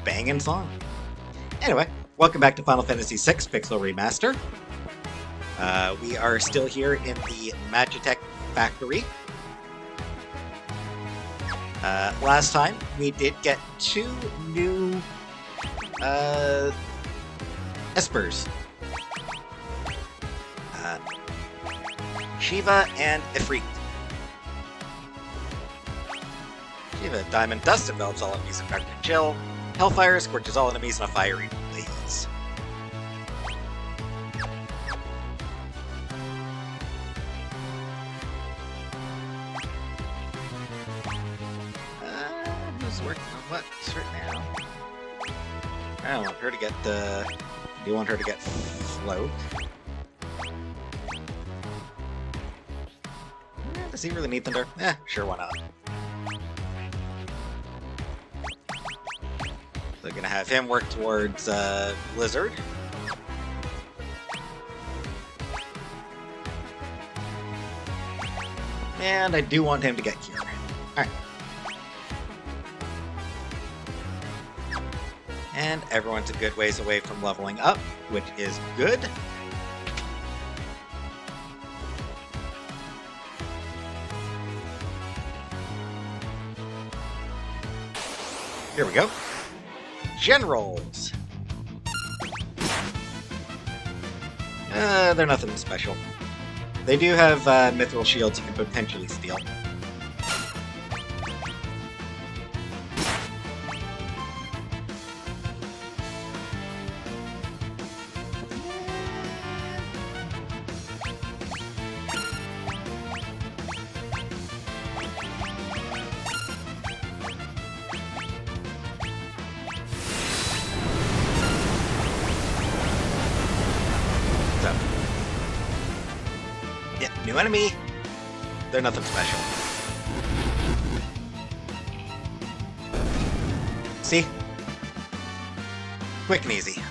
banging song. Anyway, welcome back to Final Fantasy VI Pixel Remaster. We are still here in the Magitech factory. Last time, we did get 2 new Espers. Shiva and Ifrit. Shiva, Diamond Dust envelops all enemies in dark and chill. Hellfire scorches all enemies in a fiery blaze. Who's working on what right now? I don't want her to get do you want her to get float? Does he really need thunder? Sure, why not? So gonna have him work towards Blizzard. And I do want him to get Cure. Alright. And everyone's a good ways away from leveling up, which is good. Here we go. Generals! They're nothing special. They do have mithril shields you can potentially steal. Yeah, new enemy. They're nothing special. See? Quick and easy.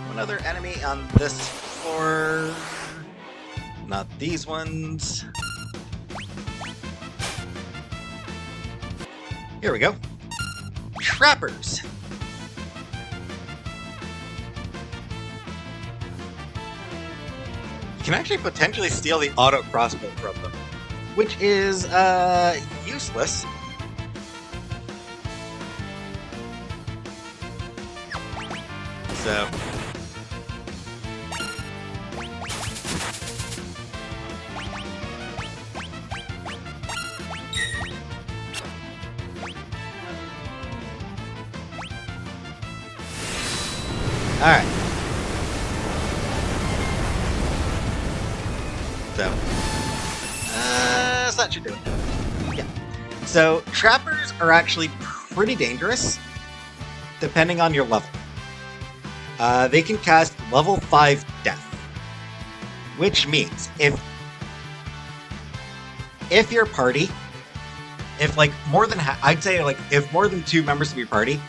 One other enemy on this floor. Not these ones. Here we go. Trappers. You can actually potentially steal the auto crossbow from them, which is useless. So alright. So that should do it. Yeah. So trappers are actually pretty dangerous, depending on your level. They can cast level 5 death, which means if your party, if like more than I'd say like if more than 2 members of your party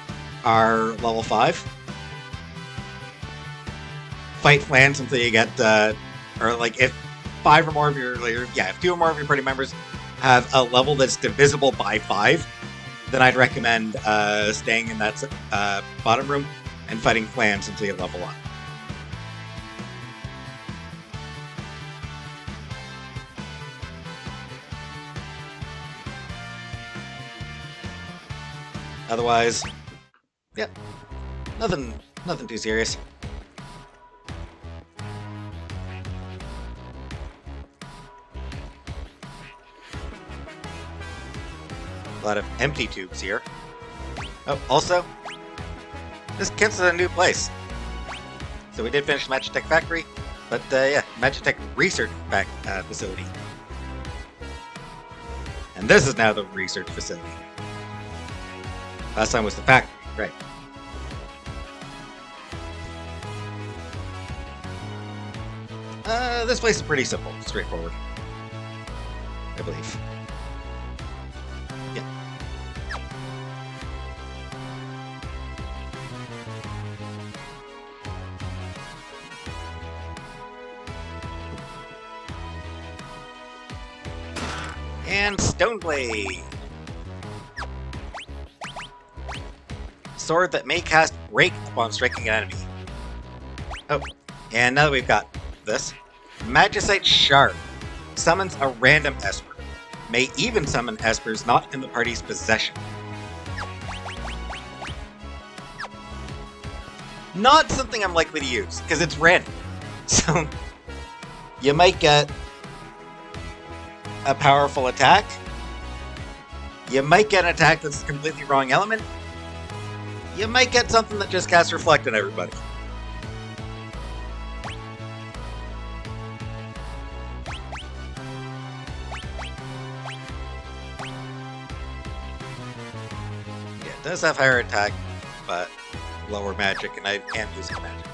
are level 5, fight clans until you get or like if 5 or more of your if 2 or more of your party members have a level that's divisible by 5, then I'd recommend staying in that bottom room and fighting clans until you level up. Otherwise, yep, nothing too serious. A lot of empty tubes here. Oh, also, this Kent's a new place. So we did finish the Magitech factory, but yeah, Magitech research facility. And this is now the research facility. Last time was the factory, right? This place is pretty simple, straightforward, I believe. Yeah. And Stoneblade. Sword that may cast Rake upon striking an enemy. Oh, and now that we've got this, Magicite Shard summons a random Esper. May even summon Espers not in the party's possession. Not something I'm likely to use, because it's random. So, you might get a powerful attack. You might get an attack that's a completely wrong element. You might get something that just casts Reflect on everybody. Yeah, it does have higher attack, but lower magic, and I am using magic.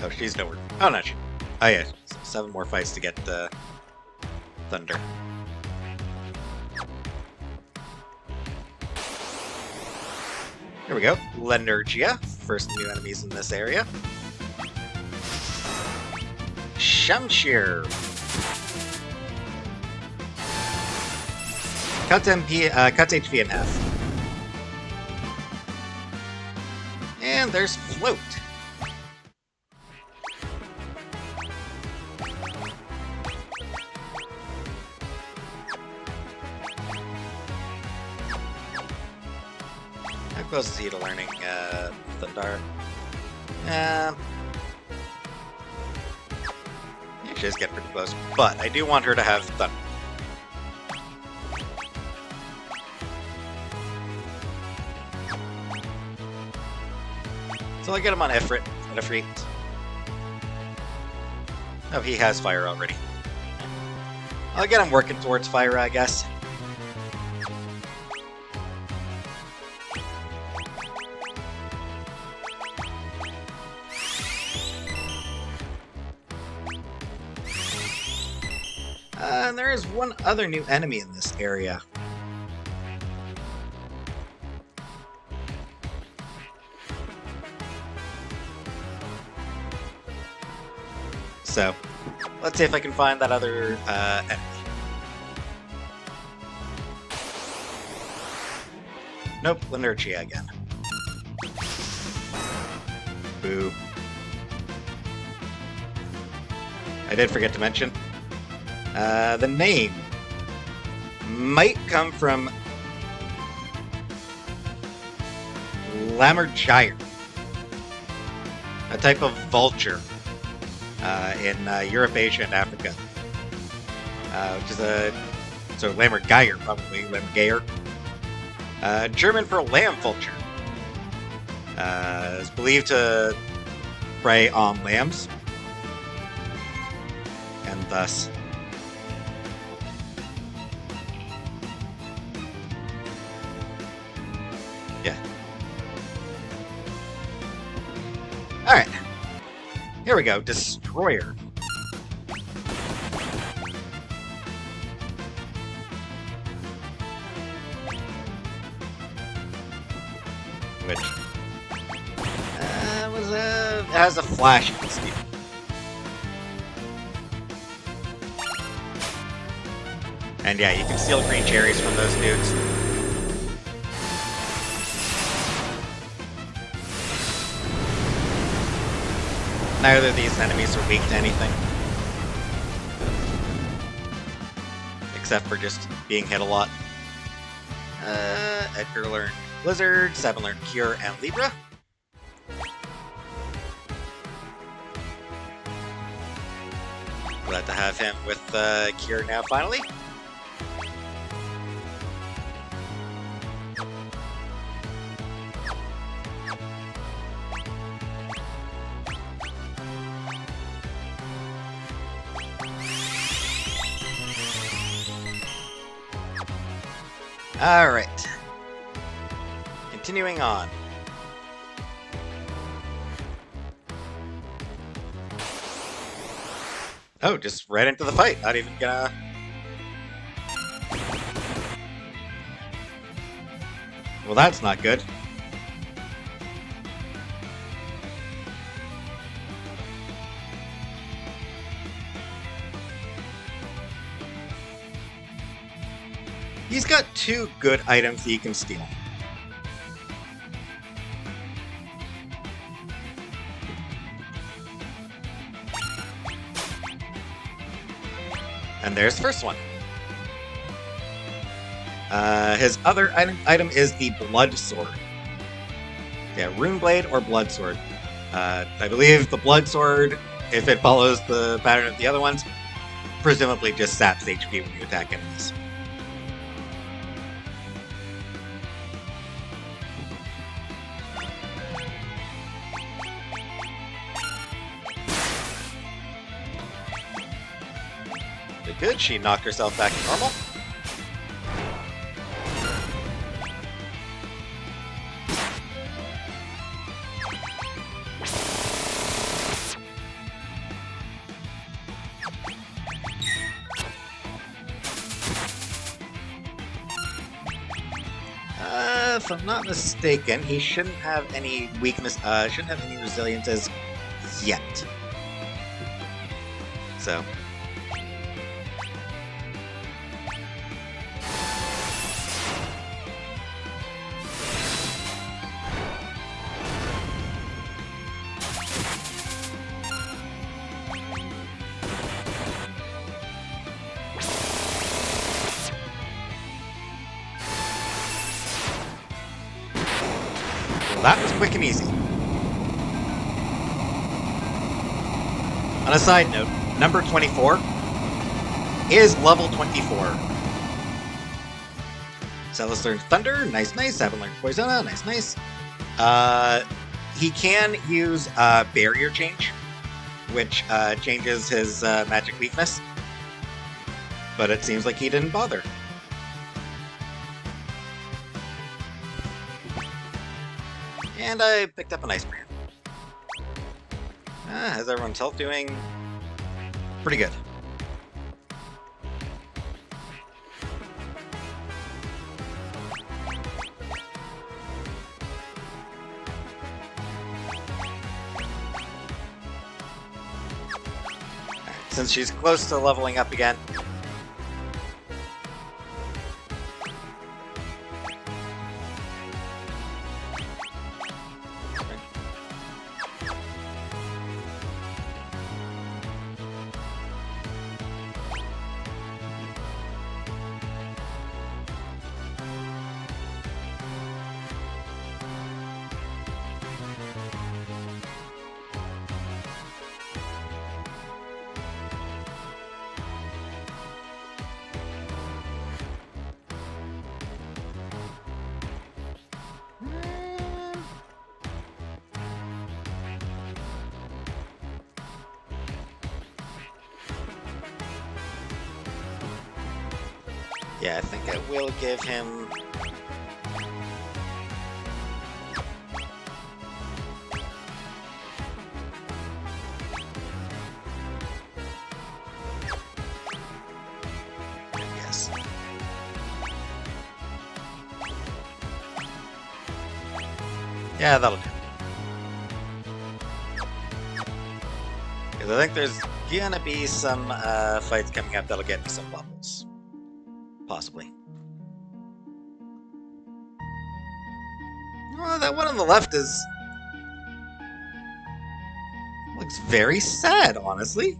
Oh, she's nowhere. Oh, no, she. Oh, yeah. So 7 more fights to get Thunder. Here we go. Lenergia. First new enemies in this area. Shamshir. Cuts HP in half. And there's Float. How close is he to learning Thundar? She is getting pretty close, but I do want her to have Thunder. So I'll get him on Ifrit and Ifrit. Oh, he has Fire already. I'll get him working towards Fire, I guess. And there is one other new enemy in this area. So, let's see if I can find that other enemy. Nope, Lenergia again. Boo. I did forget to mention, the name might come from Lammergyre, a type of vulture in Europe, Asia, and Africa. Which is so Lammergyre, probably, Lammergyre. German for lamb vulture. Is believed to prey on lambs. And thus... Yeah. Alright. Here we go, Destroyer. Which it has a flash speed. And yeah, you can steal green cherries from those dudes. Neither of these enemies are weak to anything. Except for just being hit a lot. Edgar learned Blizzard, 7 learned Cure and Libra. Glad to have him with Cure now, finally. Alright. Continuing on. Oh, just right into the fight. Not even gonna... Well, that's not good. He's got 2 good items that you can steal. And there's the first one. His other item is the Blood Sword. Yeah, Rune Blade or Blood Sword. I believe the Blood Sword, if it follows the pattern of the other ones, presumably just saps HP when you attack enemies. Good, she knocked herself back to normal. If I'm not mistaken, he shouldn't have any weakness, shouldn't have any resiliences yet. So. That was quick and easy. On a side note, number 24 is level 24. Celis learns Thunder, nice. Haven't learned Poisona, nice. He can use Barrier Change, which changes his magic weakness. But it seems like he didn't bother. And I picked up an Ice Brand. How's everyone's health doing? Pretty good. Since she's close to leveling up again, yeah, I think I will give him... Yes. Yeah, that'll do. Because I think there's gonna be some fights coming up that'll get me some levels. Possibly. Oh, that one on the left looks very sad, honestly.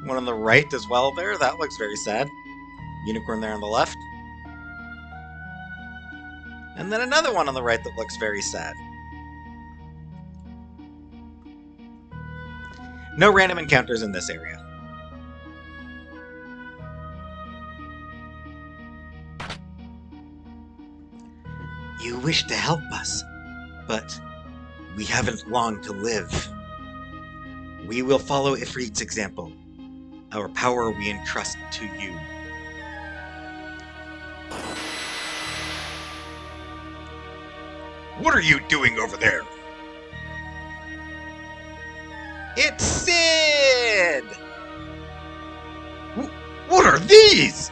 One on the right as well there, that looks very sad. Unicorn there on the left. And then another one on the right that looks very sad. No random encounters in this area. You wish to help us, but we haven't long to live. We will follow Ifrit's example. Our power we entrust to you. What are you doing over there? It's Sid! What are these?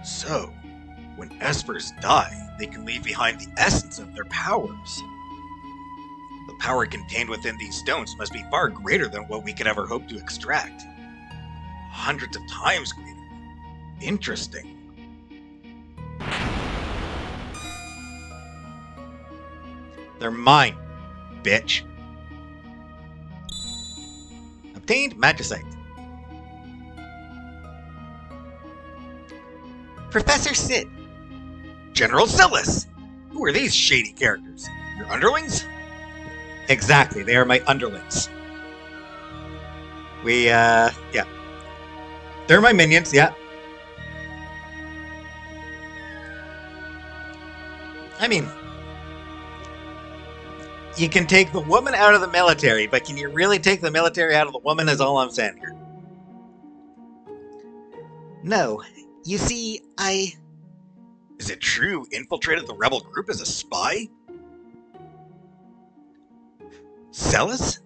So, when espers die, they can leave behind the essence of their powers. The power contained within these stones must be far greater than what we could ever hope to extract. Hundreds of times greater. Interesting. They're mine, bitch. Obtained magicite. Professor Sid. General Silas. Who are these shady characters? Your underlings? Exactly, they are my underlings. Yeah. They're my minions, yeah. I mean, you can take the woman out of the military, but can you really take the military out of the woman is all I'm saying here. No. You see, Is it true infiltrated the rebel group as a spy? Celis?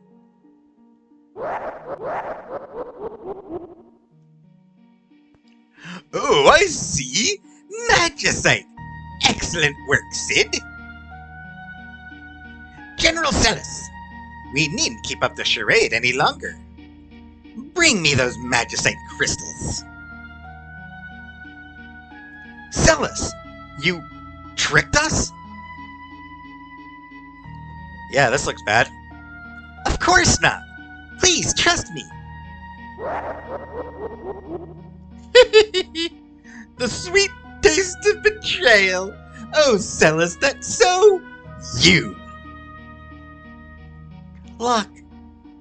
Oh, I see! Magicite! Excellent work, Sid! General Celis, we needn't keep up the charade any longer. Bring me those magicite crystals. Celis, you tricked us? Yeah, this looks bad. Of course not! Please, trust me! The sweet taste of betrayal! Oh, Celis, that's so... you! Look,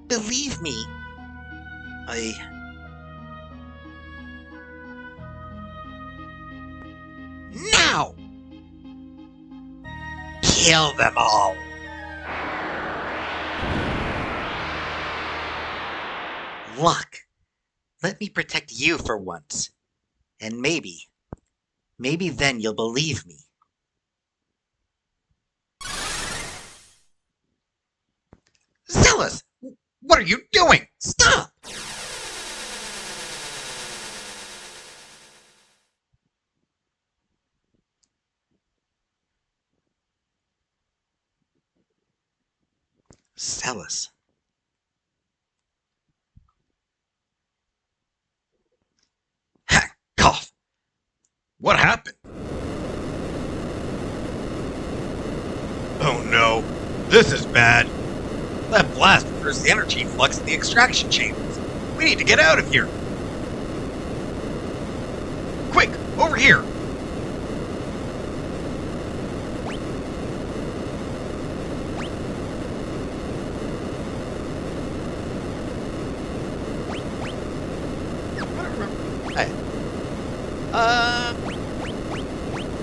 believe me. Now! Kill them all! Luck, let me protect you for once. And maybe then you'll believe me. Zealous! What are you doing? Stop! Zealous. Ha! Cough! What happened? Oh no, this is bad. That blast reversed the energy flux in the extraction chambers. We need to get out of here. Quick, over here. Hey.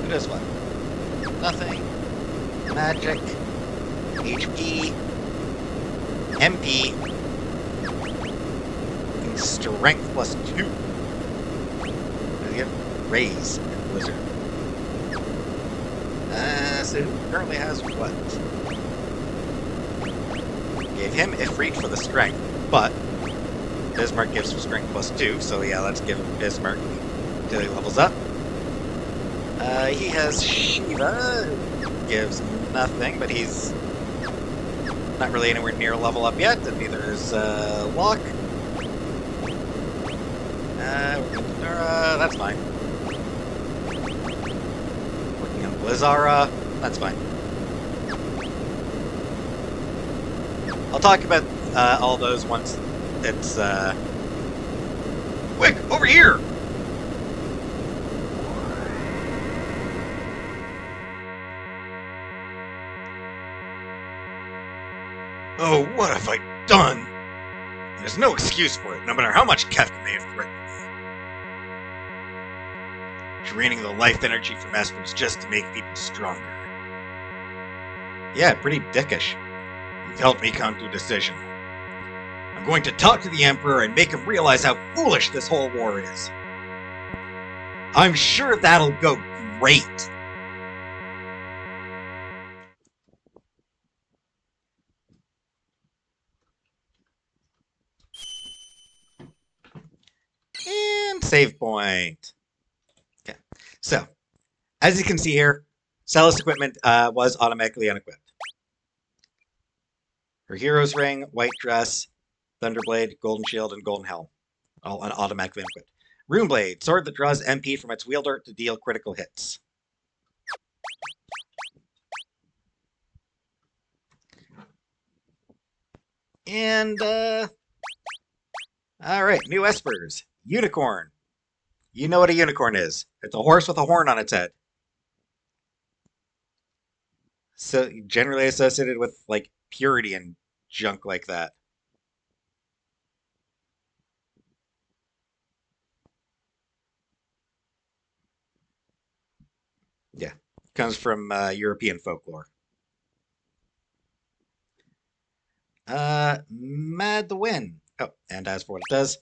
It is what? Nothing. Magic. HP. MP. And strength plus 2. What does he get? Raise and Blizzard. So who currently has what? Gave him Ifrit for the strength, but Bismarck gives him strength plus 2, so yeah, let's give him Bismarck until he levels up. He has Shiva, who gives nothing, but he's not really anywhere near level up yet, and neither is Locke. We're going to Terra, that's fine. Working on Blizzara, that's fine. I'll talk about all those once it's, Quick, over here! Oh, what have I done? There's no excuse for it, no matter how much Kefka may have threatened me. Draining the life energy from espers just to make people stronger. Yeah, pretty dickish. You've helped me come to a decision. I'm going to talk to the Emperor and make him realize how foolish this whole war is. I'm sure that'll go great. And save point. Okay. So, as you can see here, Celis equipment was automatically unequipped. Her hero's ring, white dress, thunderblade, golden shield, and golden helm, all automatically unequipped. Runeblade, sword that draws MP from its wielder to deal critical hits. And, alright, new espers. Unicorn. You know what a unicorn is. It's a horse with a horn on its head. So, generally associated with, like, purity and junk like that. Yeah. Comes from European folklore. Mad the Wind. Oh, and as for what it does,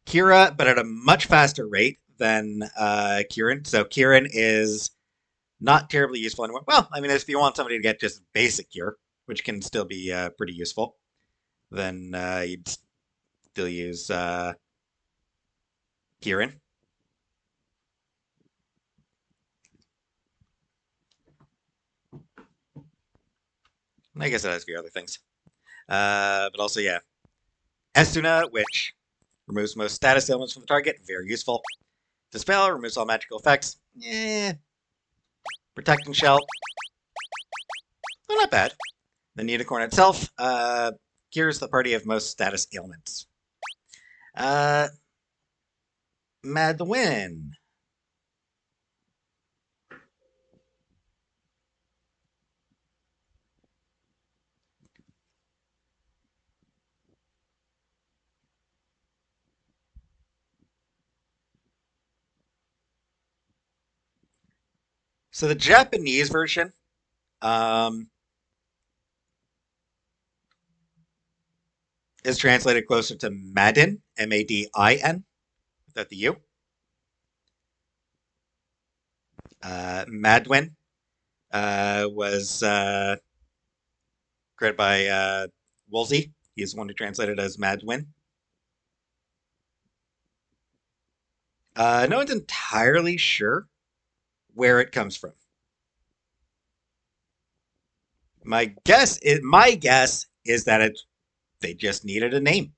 Kira, but at a much faster rate than Kieran. So Kieran is not terribly useful anymore. Well, I mean, if you want somebody to get just basic cure, which can still be pretty useful, then you'd still use Kieran. I guess it has a few other things. But also, yeah. Estuna, which removes most status ailments from the target, very useful. Dispel removes all magical effects. Protect and Shell, well, not bad. The Unicorn itself cures the party of most status ailments. Mad the Wind. So the Japanese version is translated closer to Madin, Madin, without the U. Madwin was created by Woolsey. He's the one who translated as Madwin. No one's entirely sure where it comes from. My guess is that they just needed a name.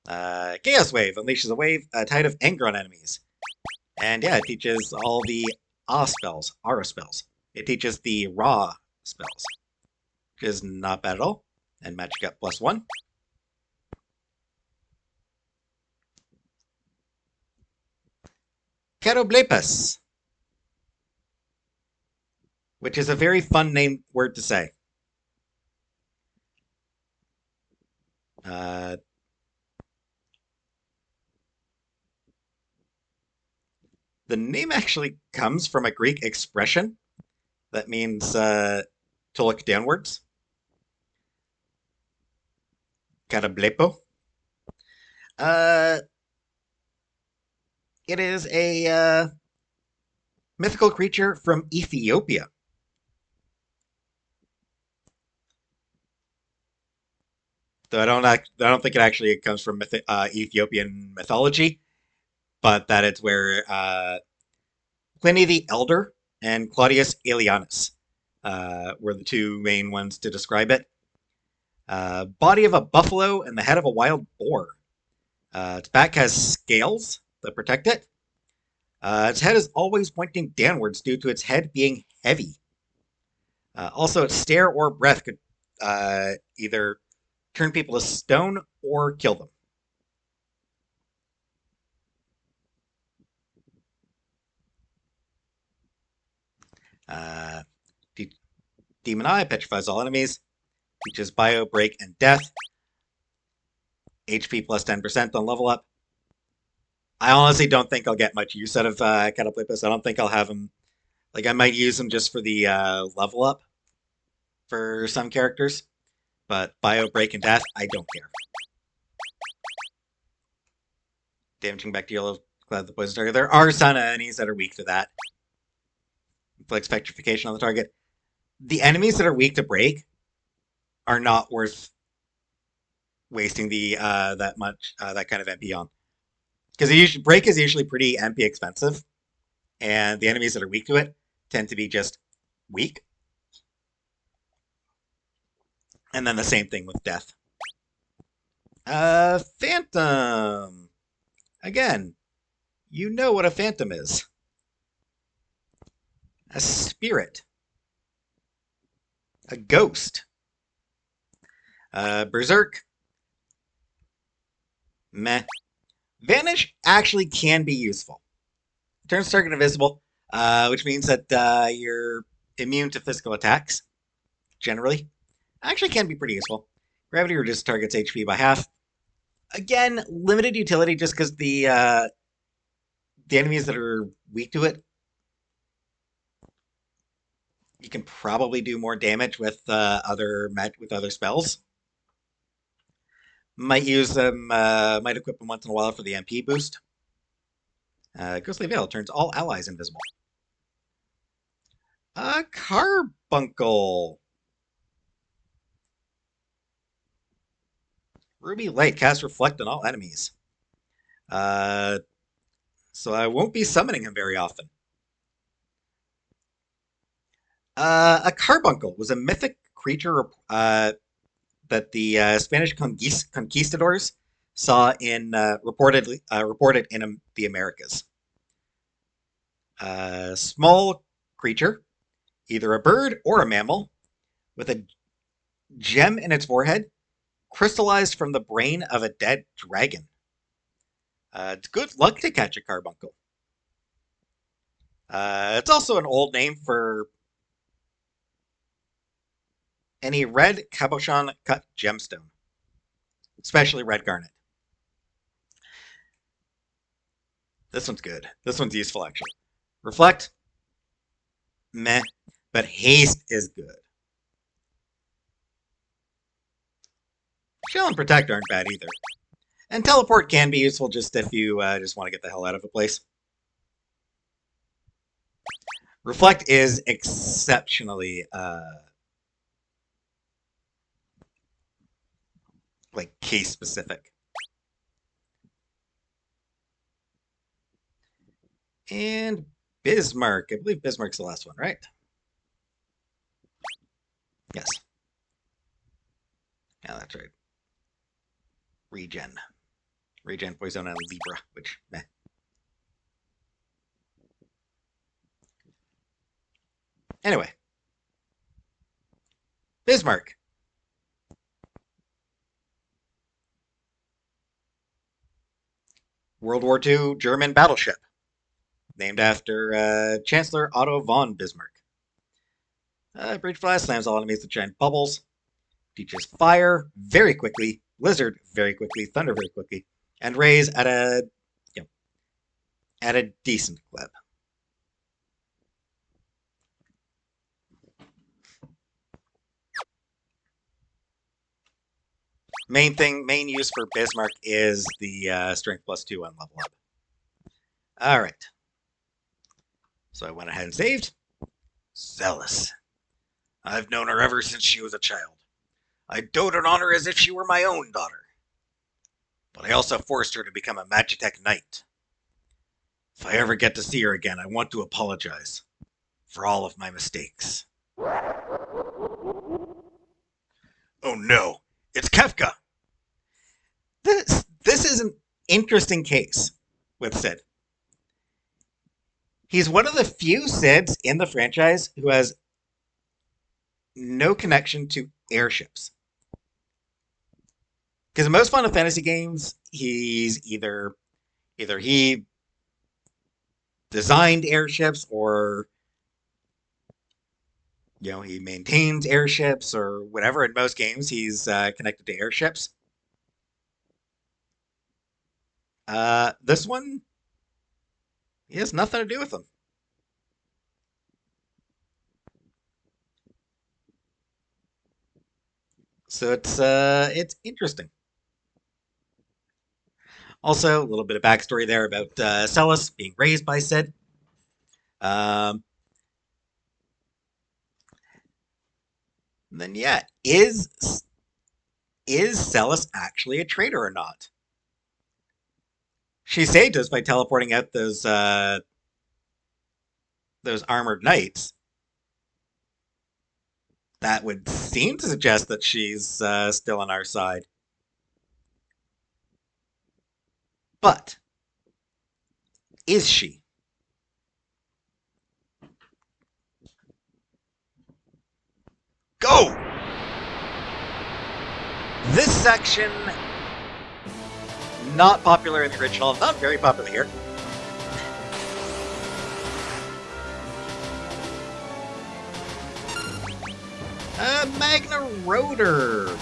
Chaos Wave unleashes a tide of anger on enemies. And yeah, it teaches all the Aura spells. It teaches the Raw spells, which is not bad at all. And magic up +1. Keroblepus, which is a very fun word to say. The name actually comes from a Greek expression that means to look downwards. Karablepo. It is a mythical creature from Ethiopia. Though I don't think it actually comes from Ethiopian mythology, but that it's where Pliny the Elder and Claudius Aelianus were the two main ones to describe it. Body of a buffalo and the head of a wild boar. Its back has scales that protect it. Its head is always pointing downwards due to its head being heavy. Also, its stare or breath could either turn people to stone or kill them. Demon Eye petrifies all enemies. Teaches Bio, Break, and Death. HP plus 10% on level up. I honestly don't think I'll get much use out of Cataplepus. I don't think I'll have him. Like, I might use him just for the level up for some characters. But Bio, Break, and Death, I don't care. Damaging Bacterial Cloud the Poison target. There are some enemies that are weak to that. Inflicts Petrification on the target. The enemies that are weak to Break are not worth wasting the that kind of MP on. Because break is usually pretty MP expensive, and the enemies that are weak to it tend to be just weak. And then the same thing with death. Phantom. Again, you know what a phantom is. A spirit. A ghost. Berserk. Meh. Vanish actually can be useful. Turns target invisible, which means that you're immune to physical attacks, generally. Actually can be pretty useful. Gravity reduces target's HP by half. Again, limited utility just because the enemies that are weak to it, you can probably do more damage with other spells. Might use them. Might equip them once in a while for the MP boost. Ghostly Veil turns all allies invisible. Carbuncle. Ruby Light casts Reflect on all enemies. So I won't be summoning him very often. A carbuncle was a mythic creature that the Spanish conquistadors saw in reported in the Americas. Small creature, either a bird or a mammal, with a gem in its forehead, crystallized from the brain of a dead dragon. It's good luck to catch a carbuncle. It's also an old name for any red cabochon cut gemstone, especially red garnet. This one's good. This one's useful, actually. Reflect, meh, but haste is good. Chill and protect aren't bad either. And teleport can be useful just if you just want to get the hell out of a place. Reflect is exceptionally like case specific. And Bismarck. I believe Bismarck's the last one, right? Yes. Yeah, that's right. Regen. Regen, Poison, and Libra, which, meh. Anyway. Bismarck. World War II German battleship. Named after Chancellor Otto von Bismarck. Breach Blast slams all enemies with giant bubbles. Teaches Fire very quickly, Blizzard very quickly, Thunder very quickly, and Raise at a decent clip. Main use for Bismarck is the Strength +2 on level up. All right. So I went ahead and saved. Zealous. I've known her ever since she was a child. I doted on her as if she were my own daughter. But I also forced her to become a Magitech Knight. If I ever get to see her again, I want to apologize for all of my mistakes. Oh no, it's Kefka! This is an interesting case with Sid. He's one of the few Sids in the franchise who has no connection to airships. Because in most Final Fantasy games, he's either he designed airships or he maintains airships or whatever. In most games, he's connected to airships. This one, he has nothing to do with them. So it's interesting. Also, a little bit of backstory there about Celis being raised by Sid. Then yeah, is Celis actually a traitor or not? She saved us by teleporting out those armored knights. That would seem to suggest that she's still on our side. But is she? Go! This section, not popular in the original, not very popular here. Magna Rotor.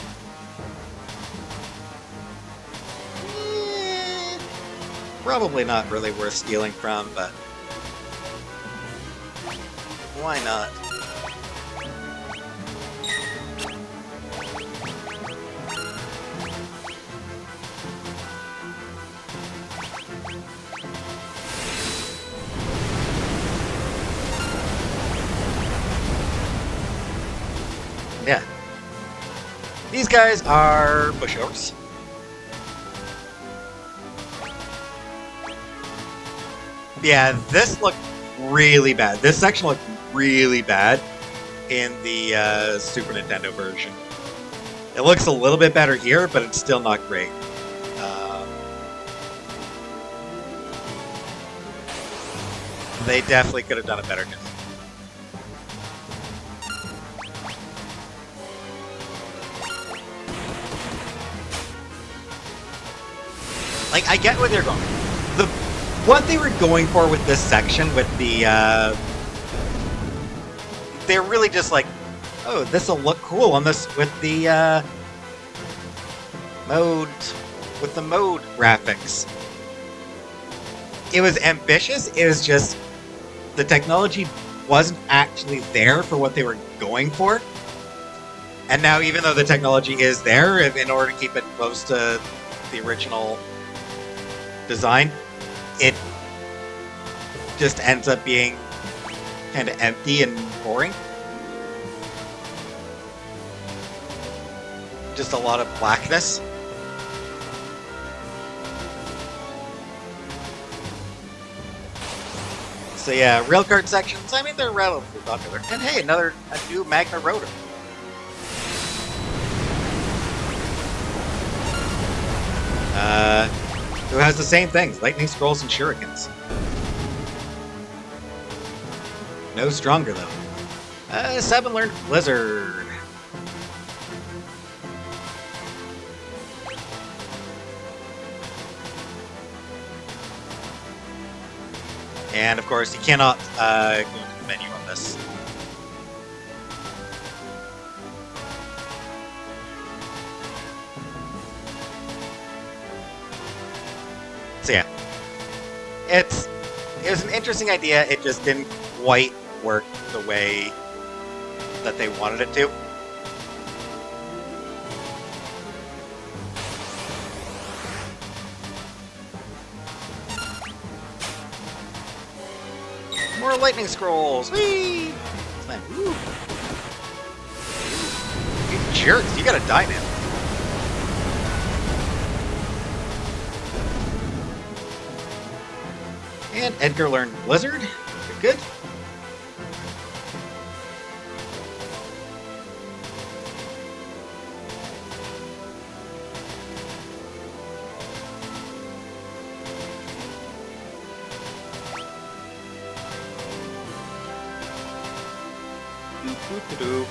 Probably not really worth stealing from, but why not? Yeah. These guys are pushovers. Yeah, this looked really bad. This section looked really bad in the Super Nintendo version. It looks a little bit better here, but it's still not great. They definitely could have done a better job. Like, I get where they're going. What they were going for with this section, with the, they're really just like, oh, this'll look cool on this, with the, mode graphics. It was ambitious, it was just, the technology wasn't actually there for what they were going for. And now, even though the technology is there, in order to keep it close to the original design, it just ends up being kind of empty and boring. Just a lot of blackness. So yeah, railcard sections, I mean, they're relatively popular. And hey, a new Magna Rotor. Who has the same things, lightning scrolls and shurikens. No stronger, though. 7 learned Blizzard. And, of course, you cannot go into the menu on this. So yeah, it was an interesting idea. It just didn't quite work the way that they wanted it to. More lightning scrolls! Whee! Ooh. You jerks! You gotta die now. And Edgar learned Blizzard. Good. Doo-doo-doo-doo.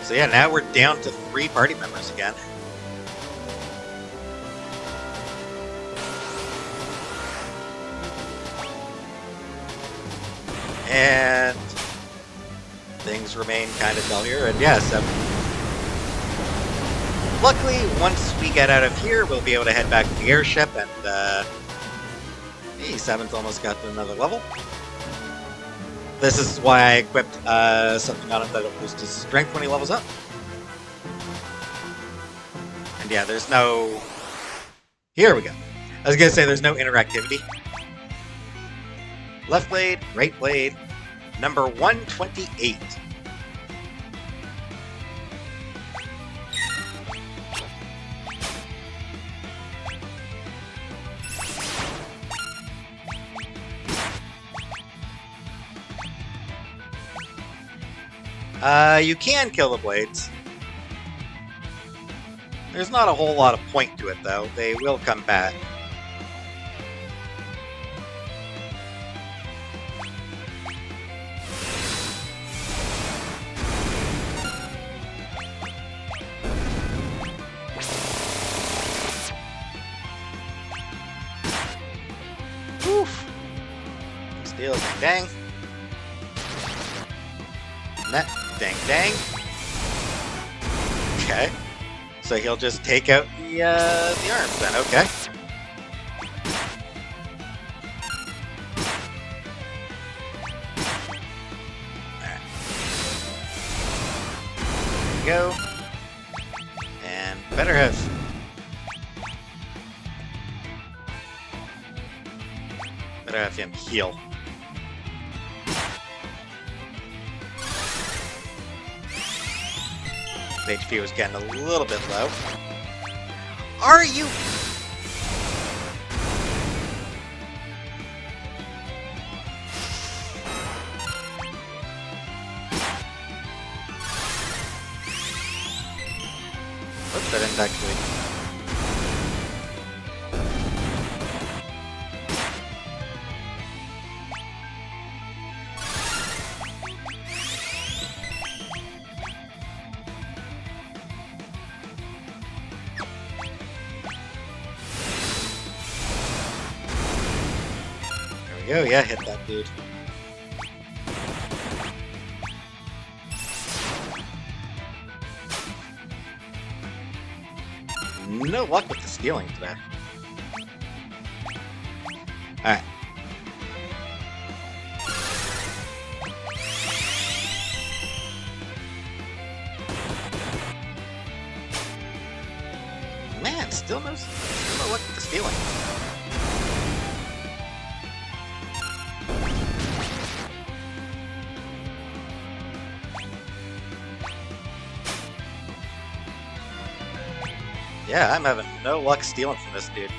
So yeah, now we're down to 3 party members again. And things remain kind of dull here, and yeah, so luckily, once we get out of here, we'll be able to head back to the airship, and hey, 7's almost got to another level. This is why I equipped something on him that'll boost his strength when he levels up. And yeah, there's no... Here we go. I was going to say there's no interactivity. Left blade, right blade, number 128. You can kill the blades. There's not a whole lot of point to it, though. They will come back. Oof. Steal, dang. Net, dang, dang. Okay. So he'll just take out the arms then, okay. Alright. There we go. And better have him heal. His HP was getting a little bit low. Are you? Oops, that didn't actually. There we go, yeah, hit that dude. No luck with the stealing today. Alright. Man, still no luck with the stealing. Yeah, I'm having no luck stealing from this dude.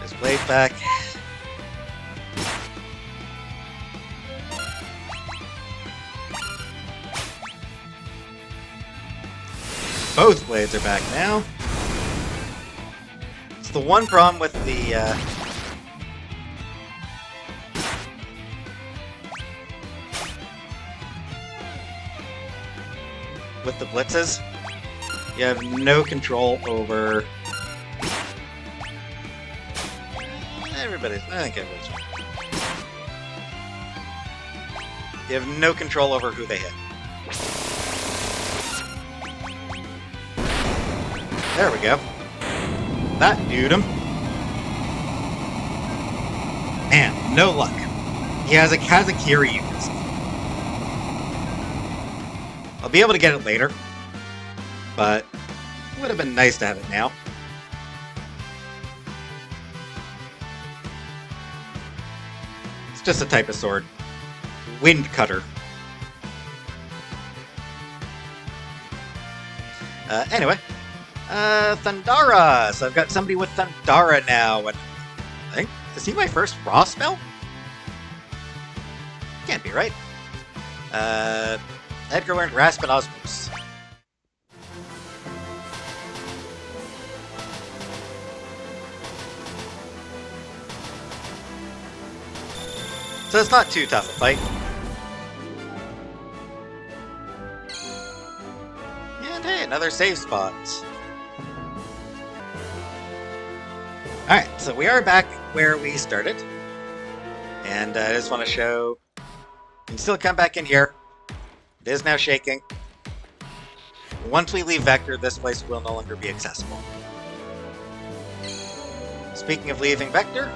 His blade back. Both blades are back now. It's the one problem with the blitzes. You have no control over everybody's. I think everybody's. You have no control over who they hit. There we go. That dude him. Man, no luck. He has a Kazakiri you can see. I'll be able to get it later, but it would have been nice to have it now. It's just a type of sword. Wind Cutter. Anyway. Thundara! So I've got somebody with Thundara now, and I think, is he my first raw spell? Can't be, right? Edgar learned Rasp and Osmos. So it's not too tough a fight. And hey, another save spot. Alright, so we are back where we started. And I just want to show... You can still come back in here. It is now shaking. Once we leave Vector, this place will no longer be accessible. Speaking of leaving Vector,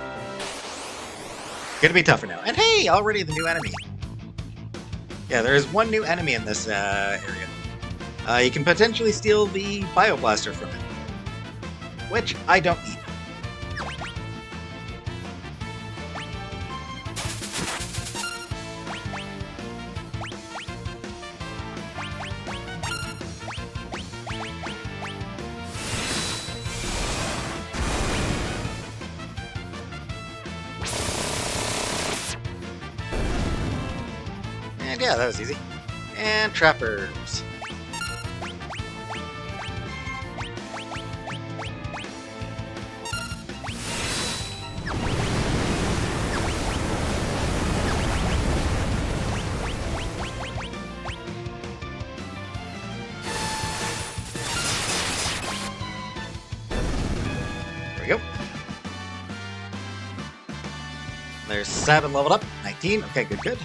gonna be tougher now. And hey, already the new enemy. Yeah, there is one new enemy in this area. You can potentially steal the Bioblaster from it, which I don't need. Yeah, that was easy. And trappers. There we go. There's 7 leveled up. 19. Okay, good, good.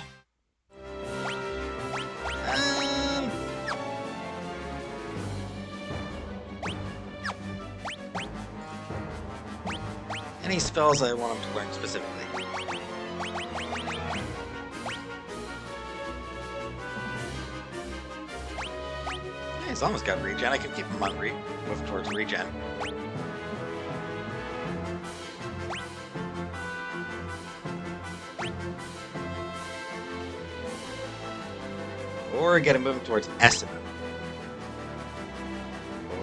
Any spells I want him to learn specifically. Yeah, he's almost got regen. I can keep him on move towards regen. Or get him moving towards Estimate.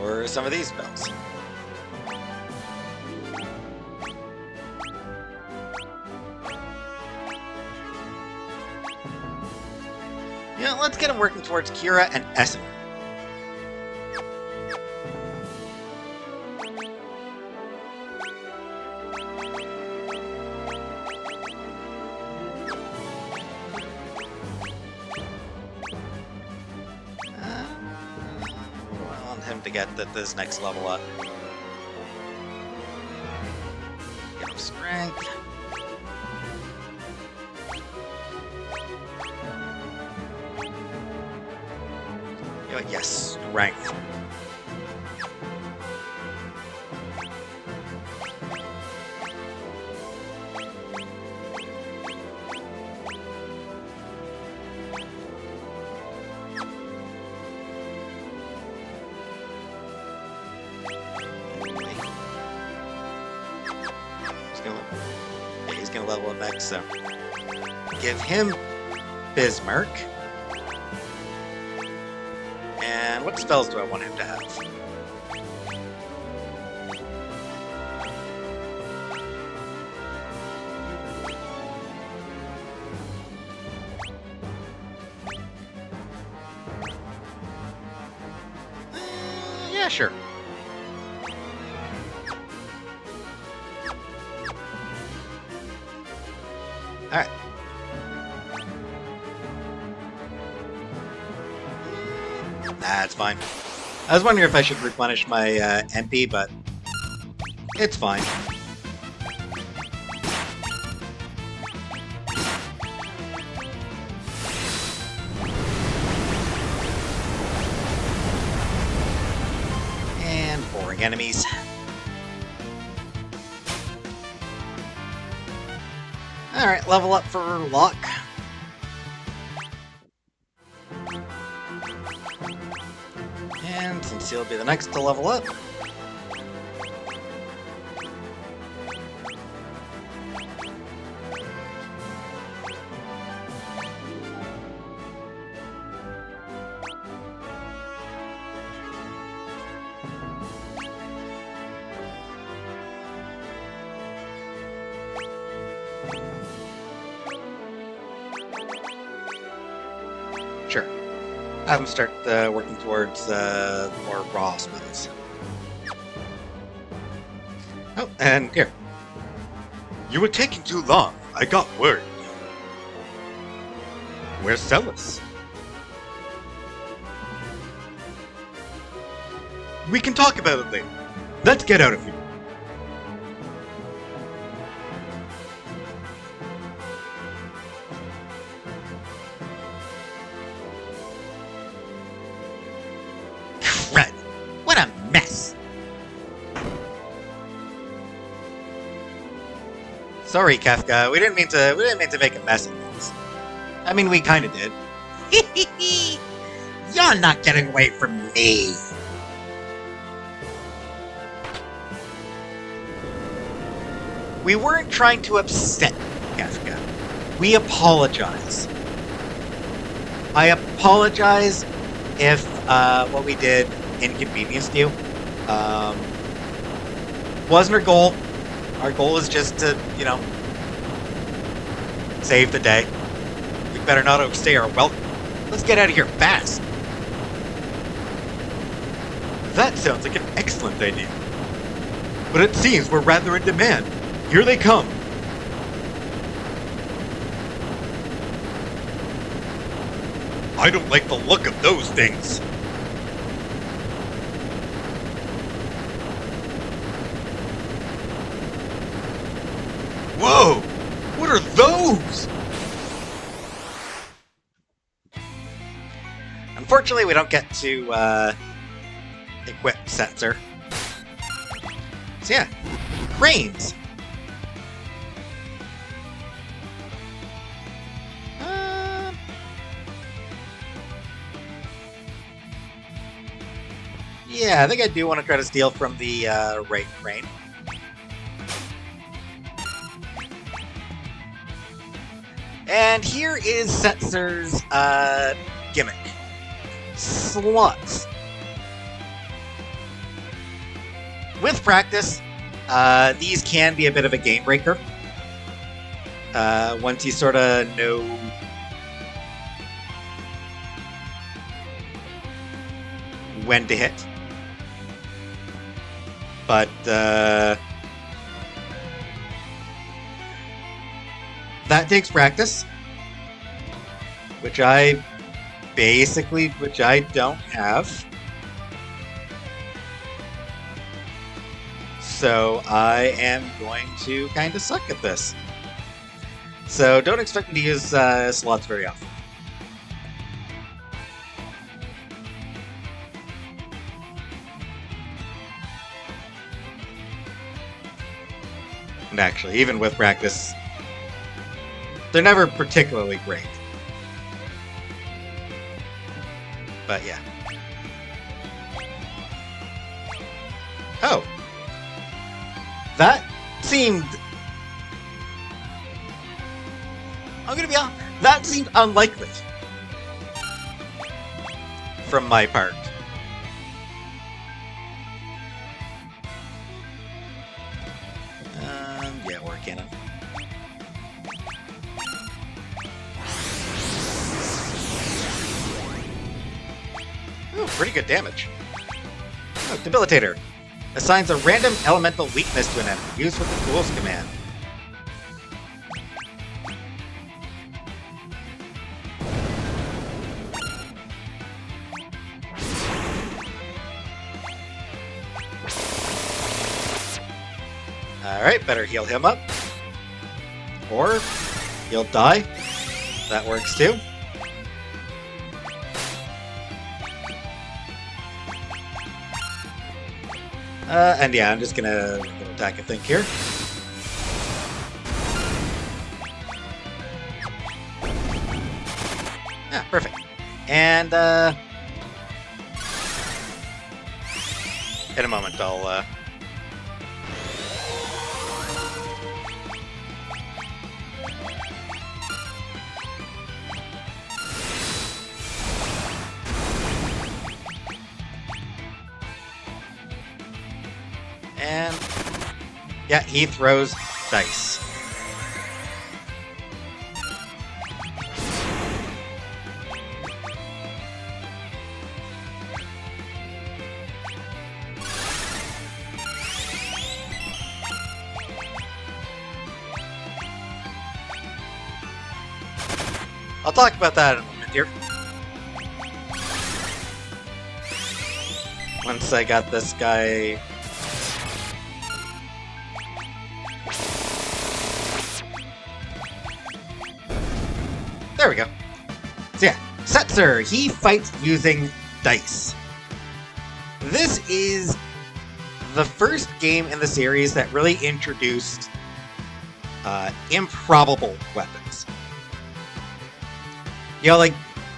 Or some of these spells. Yeah, let's get him working towards Kira and Estimate. I want him to get this next level up. Get him strength. Yes, strength. He's gonna level up next, so give him Bismarck. And what spells do I want him to have? Yeah, sure. Alright. That's fine. I was wondering if I should replenish my MP, but it's fine. And boring enemies. Alright, level up for Locke. And since he'll be the next to level up. Sure. Have him start working towards more raw spells. Oh, and here. You were taking too long. I got word. Where's Celis? We can talk about it later. Let's get out of here. Crud! What a mess! Sorry, Kafka. We didn't mean to make a mess of things. I mean, we kind of did. You're not getting away from me. We weren't trying to upset Kafka. We apologize. I apologize if what we did inconvenienced you. Wasn't our goal. Our goal is just to, save the day. We better not overstay our welcome. Let's get out of here fast. That sounds like an excellent idea. But it seems we're rather in demand. Here they come. I don't like the look of those things. Whoa! What are those? Unfortunately, we don't get to equip Setzer. So yeah, cranes. Yeah, I think I do want to try to steal from the right crane. And here is Setzer's gimmick. Slots. With practice, these can be a bit of a game breaker. Once you sort of know when to hit. But that takes practice, which I don't have. So I am going to kind of suck at this. So don't expect me to use slots very often. And actually, even with practice, they're never particularly great. But yeah. Oh. That seemed... I'm gonna be honest. That seemed unlikely. From my part. Yeah, war cannon. Ooh, pretty good damage. Oh, Debilitator. Assigns a random elemental weakness to an enemy, used with the Tools command. Alright, better heal him up. Or he'll die. That works too. And yeah, I'm just gonna attack, I think, here. Yeah, perfect. And, in a moment, I'll, and yeah, he throws dice. I'll talk about that in a moment here. Once I got this guy... There we go. So yeah, Setzer, he fights using dice. This is the first game in the series that really introduced improbable weapons. You know, like,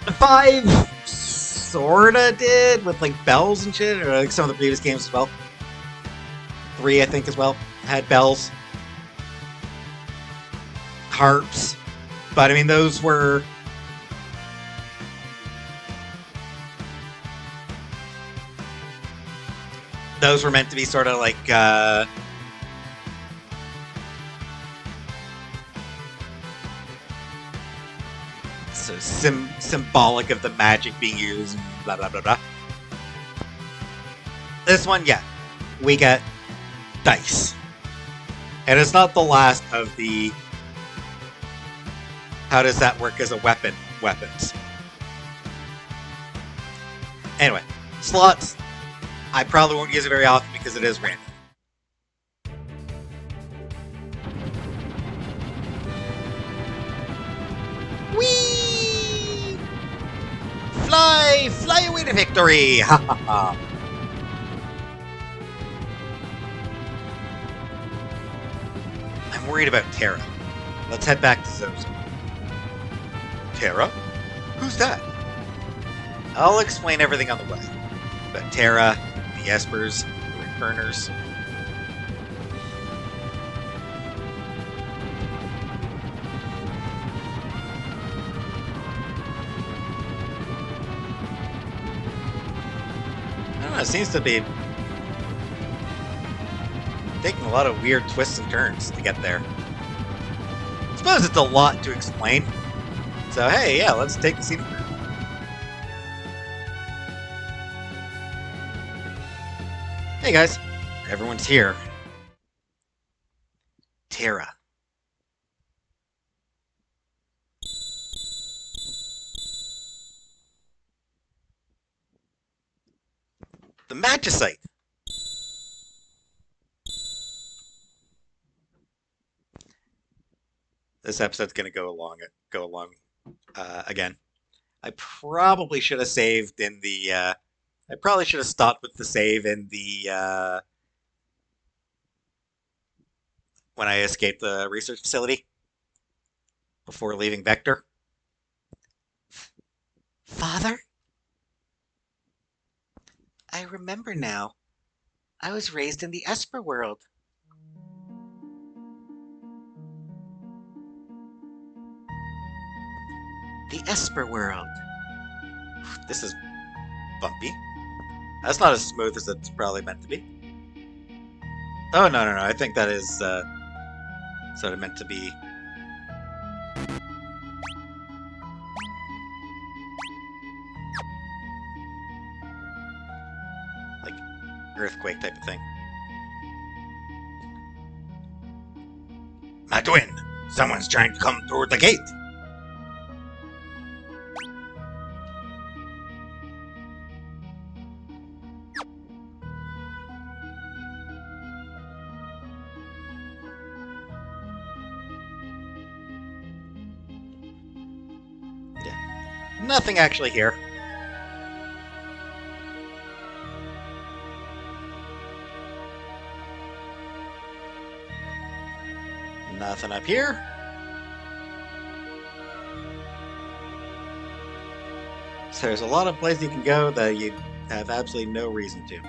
5 sorta did, with like bells and shit, or like some of the previous games as well. 3, I think, as well, had bells. Harps. But, I mean, those were... Those were meant to be sort of like, let's So symbolic of the magic being used, blah blah blah blah. This one, yeah, we get dice. And it's not the last of the how does that work as a weapons. Anyway, slots, I probably won't use it very often because it is random. Whee! Fly away to victory! Ha ha ha! I'm worried about Terra. Let's head back to Zozo. Terra? Who's that? I'll explain everything on the way. About Terra, the Espers, the Returners. I don't know, it seems to be taking a lot of weird twists and turns to get there. I suppose it's a lot to explain. So hey, yeah, let's take the scene. Hey guys, everyone's here. Terra. The Magicite. This episode's gonna go along again. I probably should have saved in the. I probably should have stopped with the save in the when I escaped the research facility before leaving Vector. Father, I remember now. I was raised in the Esper world. The Esper world. This is bumpy. That's not as smooth as it's probably meant to be. Oh, no. I think that is sort of meant to be. Like, earthquake type of thing. Madwin! Someone's trying to come through the gate! Nothing actually here. Nothing up here. So there's a lot of places you can go that you have absolutely no reason to.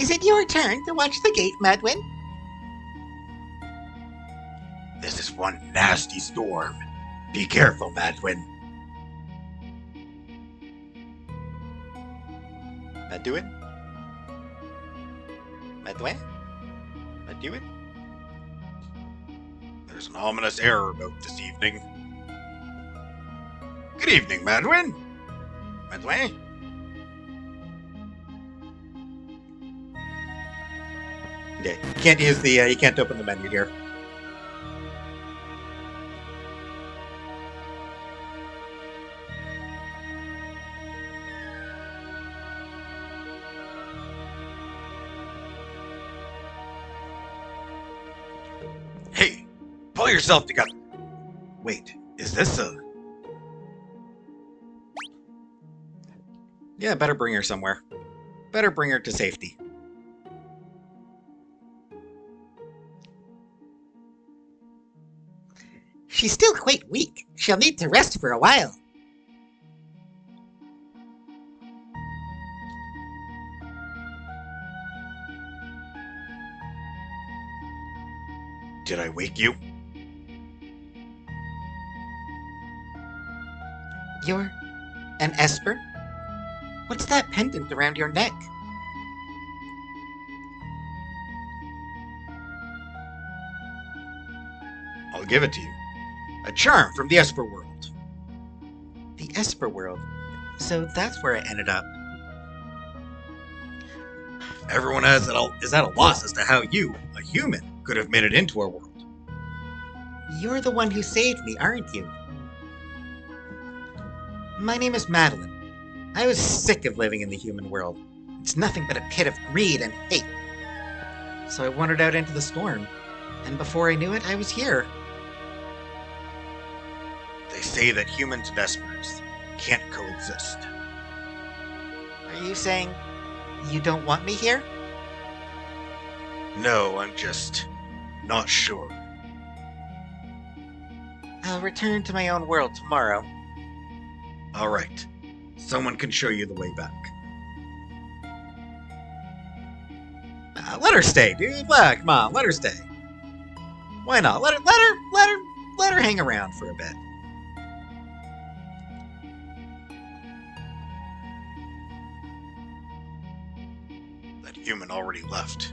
Is it your turn to watch the gate, Madwin? This is one nasty storm. Be careful, Madwin. Madwin? There's an ominous air about this evening. Good evening, Madwin. Yeah, you can't use the, you can't open the menu here. Hey, pull yourself together. Wait, is this a... Yeah, better bring her somewhere. Better bring her to safety. She's still quite weak. She'll need to rest for a while. Did I wake you? An Esper? What's that pendant around your neck? I'll give it to you. A charm from the Esper world. The Esper world? So that's where I ended up. Everyone is at a loss as to how you, a human, could have made it into our world. You're the one who saved me, aren't you? My name is Madeline. I was sick of living in the human world. It's nothing but a pit of greed and hate. So I wandered out into the storm, and before I knew it, I was here. They say that humans and Espers can't coexist. Are you saying you don't want me here? No, I'm just not sure. I'll return to my own world tomorrow. All right. Someone can show you the way back. Let her stay, dude. Come on, let her stay. Why not? Let her hang around for a bit. That human already left.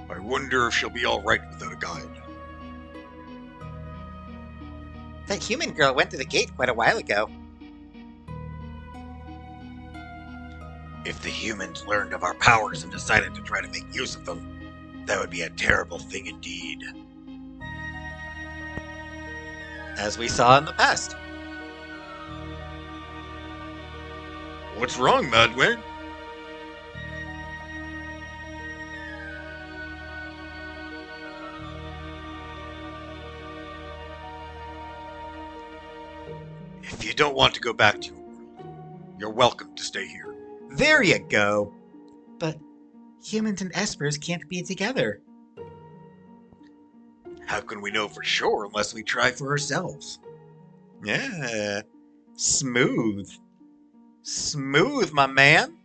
I wonder if she'll be all right without a guide. That human girl went to the gate quite a while ago. If the humans learned of our powers and decided to try to make use of them, that would be a terrible thing indeed. As we saw in the past. What's wrong, Madwin? If you don't want to go back to your world, you're welcome to stay here. There you go. But humans and Espers can't be together. How can we know for sure unless we try for ourselves? Yeah, smooth. Smooth, my man.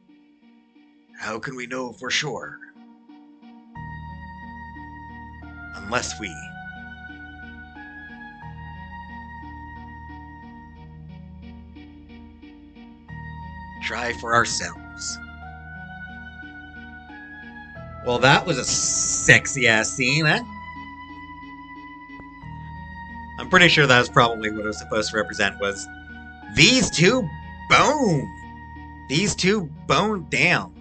How can we know for sure? Unless we... try for ourselves. Well, that was a sexy-ass scene, eh? I'm pretty sure that was probably what it was supposed to represent, was these two bone. These two bone down.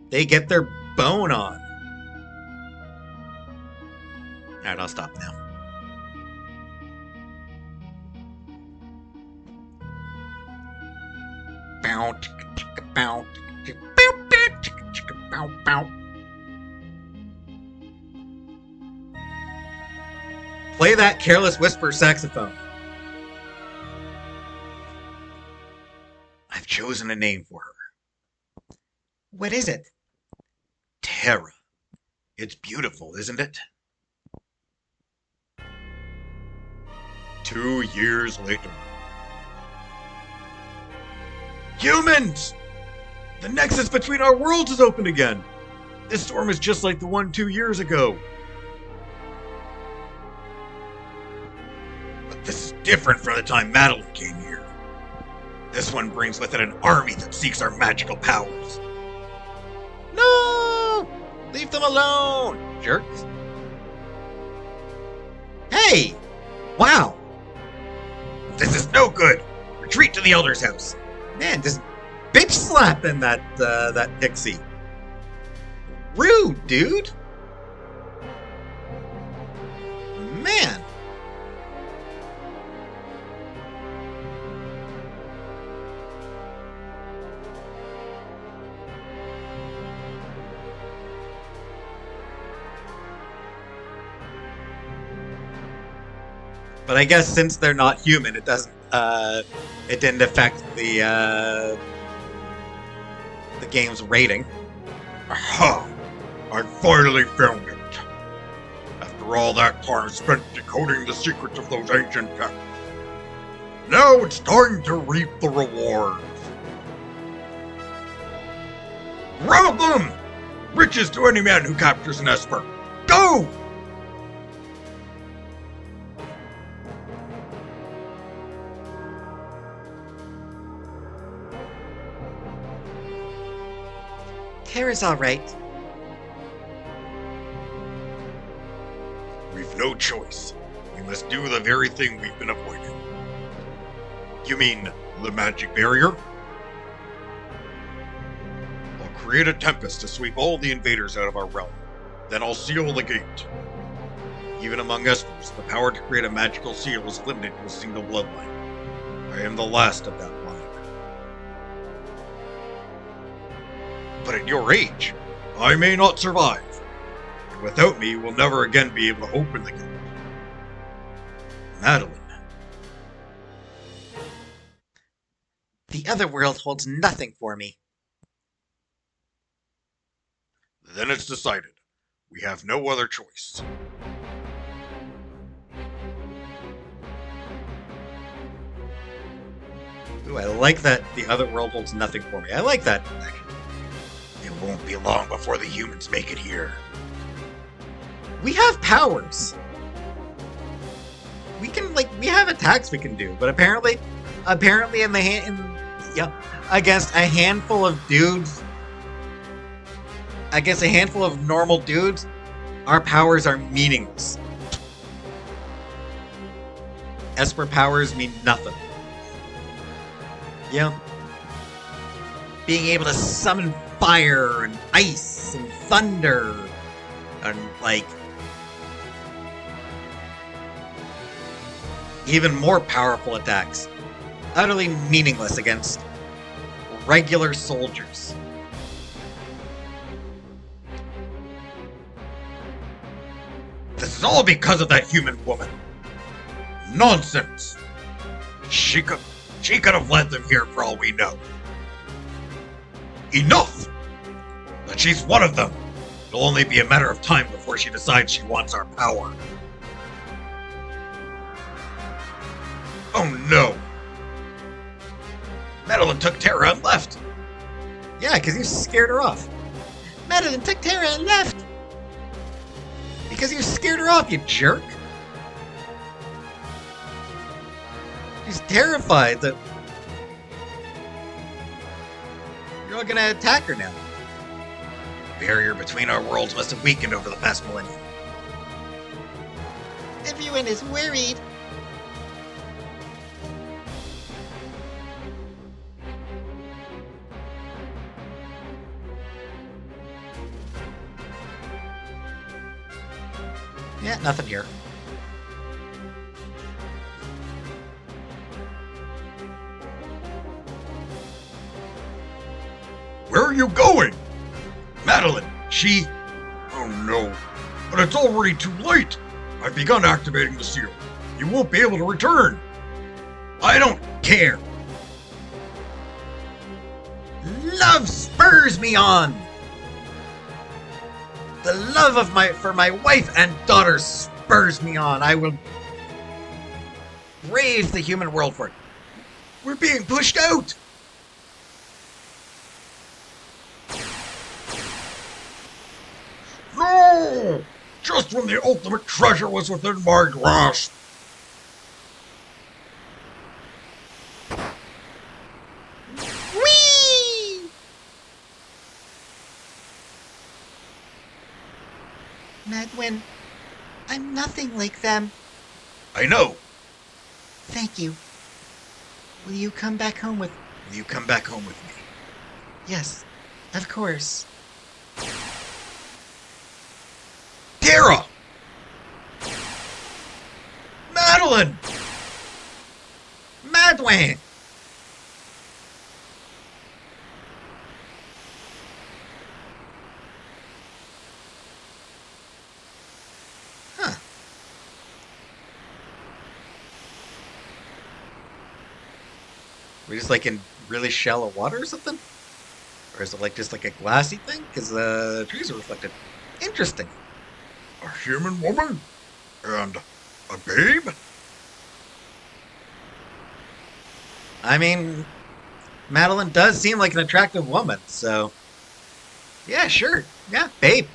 They get their bone on. Alright, I'll stop now. Bow, chicka, chicka, bow, chicka, bow, bow, chicka, chicka, bow, bow. Play that Careless Whisper saxophone. I've chosen a name for her. What is it? Terra. It's beautiful, isn't it? 2 years later. Humans! The nexus between our worlds is open again! This storm is just like the one 2 years ago. But this is different from the time Madeline came here. This one brings with it an army that seeks our magical powers. No! Leave them alone, jerks. Hey! Wow! This is no good! Retreat to the Elder's house. Man, just bitch slapping that pixie. Rude, dude. Man. But I guess since they're not human, it doesn't. It didn't affect the game's rating. Aha! I finally found it. After all that time spent decoding the secrets of those ancient texts, now it's time to reap the rewards. Rob them! Riches to any man who captures an Esper. Go! Terra's alright. We've no choice. We must do the very thing we've been avoiding. You mean the magic barrier? I'll create a tempest to sweep all the invaders out of our realm. Then I'll seal the gate. Even among Espers, the power to create a magical seal is limited to a single bloodline. I am the last of that line. But at your age, I may not survive. And without me, you will never again be able to open the gate. Madeline. The other world holds nothing for me. Then it's decided. We have no other choice. Ooh, I like that the other world holds nothing for me. I like that. It won't be long before the humans make it here. We have powers. We can, we have attacks we can do, but apparently against a handful of dudes, against a handful of normal dudes, our powers are meaningless. Esper powers mean nothing. Yeah. Being able to summon fire and ice and thunder and, even more powerful attacks. Utterly meaningless against regular soldiers. This is all because of that human woman. Nonsense. She could have led them here for all we know. Enough! That she's one of them. It'll only be a matter of time before she decides she wants our power. Oh no! Madeline took Terra and left. Yeah, because you scared her off. Madeline took Terra and left. Because you scared her off, you jerk. She's terrified that you're all gonna attack her now. The barrier between our worlds must have weakened over the past millennium. Everyone is worried. Yeah, nothing here. Where are you going? Madeline, she... Oh no, but it's already too late. I've begun activating the seal. You won't be able to return. I don't care. Love spurs me on. The love for my wife and daughter spurs me on. I will brave the human world for it. We're being pushed out. No! Just when the ultimate treasure was within my grasp. Whee! Madwin, I'm nothing like them. I know. Thank you. Will you come back home with... Will you come back home with me? Yes, of course. Terra! Madeline! Madwin! Huh. We're just in really shallow water or something? Or is it just a glassy thing? Because the trees are reflected. Interesting. A human woman? And a babe? I mean, Madeline does seem like an attractive woman, so... Yeah, sure. Yeah, babe.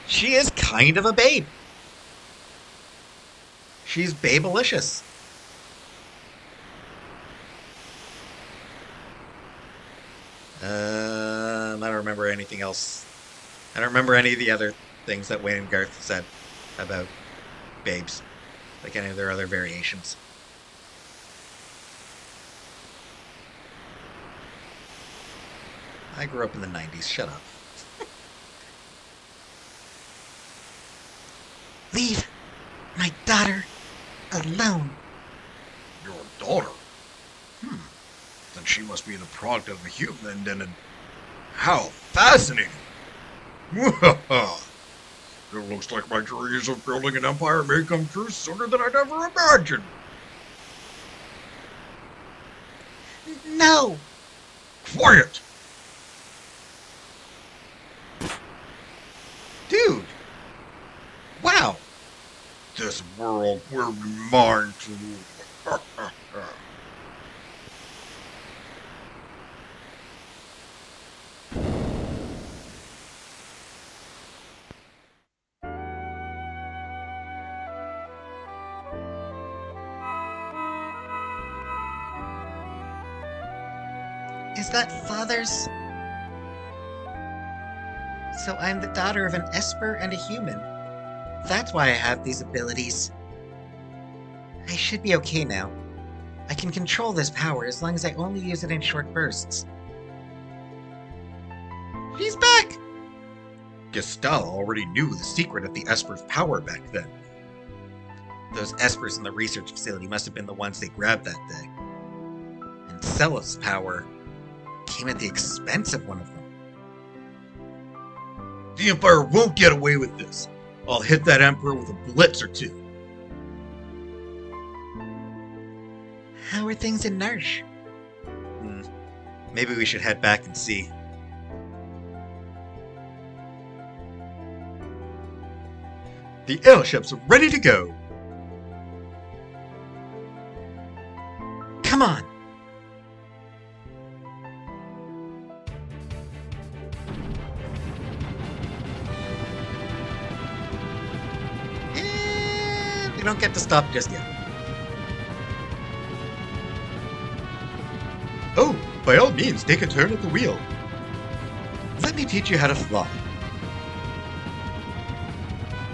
She is kind of a babe. She's babelicious. I don't remember anything else. I don't remember any of the other things that Wayne and Garth said about babes, like any of their other variations. I grew up in the 90s, shut up. Leave my daughter alone. Your daughter? Then she must be the product of a human, and how fascinating! It looks like my dreams of building an empire may come true sooner than I'd ever imagined. No! Quiet! Dude! Wow! This world will be mine to rule. Is that father's? So I'm the daughter of an Esper and a human. That's why I have these abilities. I should be okay now. I can control this power as long as I only use it in short bursts. She's back! Gestal already knew the secret of the Esper's power back then. Those Espers in the research facility must have been the ones they grabbed that day. And Cella's power came at the expense of one of them. The Empire won't get away with this. I'll hit that Emperor with a blitz or two. How are things in Narsh? Maybe we should head back and see. The airships are ready to go. Come on! We don't get to stop just yet. Oh, by all means, take a turn at the wheel. Let me teach you how to fly.